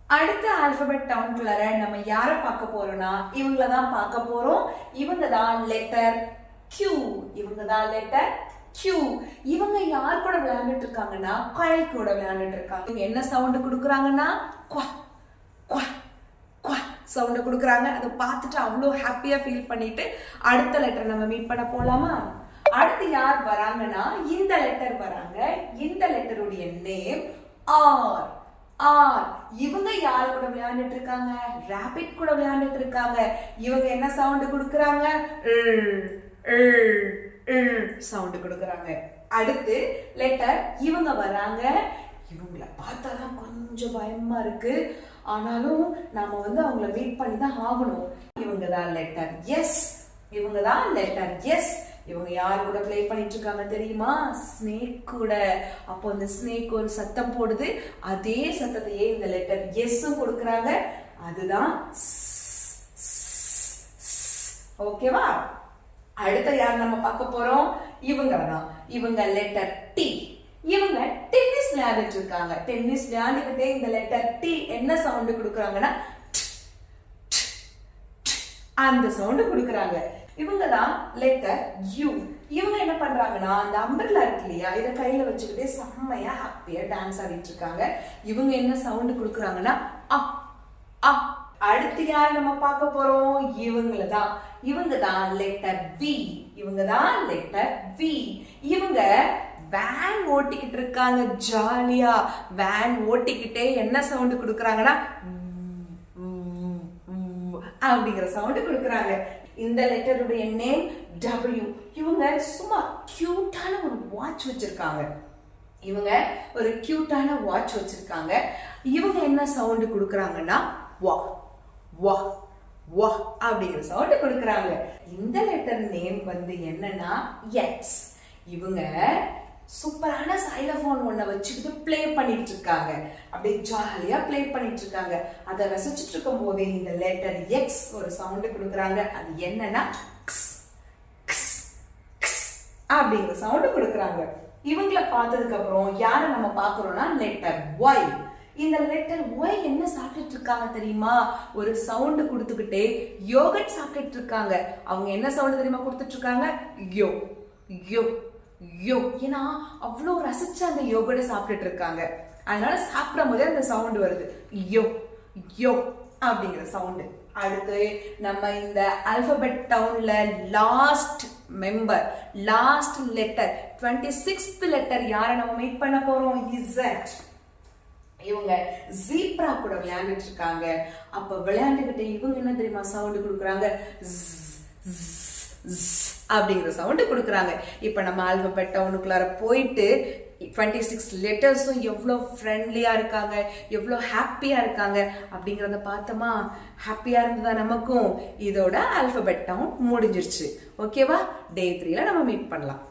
அடுத்த ஆல்பபெட் டவுன்குள்ளார நம்ம யார பார்க்க போறோம்னா இவங்கள தான் பார்க்க போறோம். இவங்க தான் லெட்டர் Q. இவங்க தான் லெட்டர் Q. இவங்க யார் கூட விளையாண்டுட்டு இருக்காங்கன்னா குயில் கூட விளையாண்டுட்டு இருக்காங்க. இவங்க என்ன சவுண்ட் கொடுக்குறாங்கன்னா குவா குவா குவா சவுண்ட் கொடுக்குறாங்க. அதை பார்த்துட்டு அவ்வளோ ஹாப்பியா ஃபீல் பண்ணிட்டு அடுத்த லெட்டர் நம்ம மீட் பண்ண போலாமா? அடுத்து யார் வராங்கன்னா இந்த லெட்டர் வராங்க. இந்த லெட்டருடைய நேம் R. இவங்க யார் கூட விளையாண்டுட்டு இருக்காங்க? ராபிட் கூட விளையாண்டுட்டு இருக்காங்க. இவங்க என்ன சவுண்ட் கொடுக்கறாங்க? சவுண்ட் கொடுக்கறாங்க. அடுத்து லெட்டர் இவங்க வராங்க. இவங்கள பார்த்தாதான் கொஞ்சம் பயமா இருக்கு. ஆனாலும் நாம அவங்கள மீட் பண்ணி தான் ஆகணும். இவங்க தான் லெட்டர் எஸ். இவங்க தான் லெட்டர் எஸ். இவங்க யார் கூட பிளே பண்ணிட்டு இருக்காங்க தெரியுமா? ஸ்னேக் கூட. அப்போ இந்த ஸ்னேக் ஒரு சத்தம் போடுது. அதே சத்தத்தையே இந்த லெட்டர் எஸ்ஸும் கொடுக்கறாங்க. அதுதான் ஓகேவா? அடுத்த யார் நம்ம பார்க்க போறோம்? இவங்க தான். இவங்க லெட்டர் டி. இவங்க டென்னிஸ் விளையாடிட்டு இருக்காங்க. டென்னிஸ் விளையாடிக்கிட்டே இந்த லெட்டர் டி என்ன சவுண்ட் கொடுக்கறாங்கன்னா அந்த சவுண்ட் கொடுக்கறாங்க. இவங்க தான் லெட்டர் யூ. இவங்க என்ன பண்றாங்கன்னா அந்த அம்பர்லா இருக்கு இல்லையா, இதை கையில வச்சுக்கிட்டே செம்மையா ஹாப்பியா டான்ஸ் ஆடிட்டு இருக்காங்க. இவங்க என்ன சவுண்ட் கொடுக்கறாங்கன்னா அ அ. அடுத்து யார் நம்ம பார்க்க போறோம்? இவங்கள தான். இவங்க தான் லெட்டர் வி. இவங்க தான் லெட்டர் வி. இவங்க வேன் ஓட்டிக்கிட்டு இருக்காங்க. ஜாலியா வேன் ஓட்டிக்கிட்டே என்ன சவுண்ட் கொடுக்கறாங்கன்னா அப்படிங்கிற சவுண்ட் கொடுக்கறாங்க. இந்த லெட்டருடைய நேம் W. இவங்க சும்மா கியூட்டான ஒரு வாட்ச் வச்சிருக்காங்க. இவங்க ஒரு கியூட்டான வாட்ச் வச்சிருக்காங்க. இவங்க என்ன சவுண்ட் கொடுக்கறாங்கன்னா வா வா வா அப்படிங்கிற சவுண்ட் கொடுக்கறாங்க. இந்த லெட்டர் நேம் என்னன்னா X. இவங்க சூப்பரான சைலோஃபோன் ஒன்ன வச்சுக்கிட்டு பிளே பண்ணிட்டு இருக்காங்க. அப்படியே ஜாலியா பிளே பண்ணிட்டு இருக்காங்க. அதை ரசிச்சுட்டு இருக்கும் போதே இந்த லெட்டர் எக்ஸ் ஒரு சவுண்ட் கொடுக்கறாங்க. அது என்னன்னா அப்படிங்கிற சவுண்ட் கொடுக்கறாங்க. இவங்கள பார்த்ததுக்கு அப்புறம் யார நம்ம பார்க்கறோம்னா லெட்டர் ஒய். இந்த லெட்டர் ஒய் என்ன சாப்பிட்டுட்டு இருக்காங்க தெரியுமா? ஒரு சவுண்ட் கொடுத்துக்கிட்டே யோகட் சாப்பிட்டுட்டு இருக்காங்க. அவங்க என்ன சவுண்ட் தெரியுமா கொடுத்துட்டு இருக்காங்க? யோ யோ யோ. ஏன்னா அவ்வளோ ரசிச்சு அந்த யோகட சாப்பிட்டுட்டு இருக்காங்க. அதனால சாப்பிடும் போதே அந்த சவுண்ட் வருது. யோ யோ அப்படிங்கிற சவுண்ட். அடுத்து நம்ம இந்த ஆல்பபெட் டவுன்ல last member, last letter 26th letter யாரை நம்ம மீட் பண்ண போறோம்? இசட். இவங்க ஜீப்ரா கூட விளையாண்டுட்டு இருக்காங்க. அப்ப விளையாண்டுகிட்டு இவங்க என்ன தெரியுமா சவுண்ட் கொடுக்குறாங்க? அப்படிங்கிற சவுண்ட் கொடுக்குறாங்க. இப்ப நம்ம ஆல்பபெட் டவுனுக்குள்ளார போயிட்டு 26 லெட்டர்ஸும் எவ்வளோ ஃப்ரெண்ட்லியா இருக்காங்க, எவ்வளோ ஹாப்பியா இருக்காங்க அப்படிங்கிறத பார்த்தோமா? ஹாப்பியா இருந்ததா நமக்கும்? இதோட ஆல்பபெட் டவுன் முடிஞ்சிருச்சு. ஓகேவா? Day 3ல நம்ம மீட் பண்ணலாம்.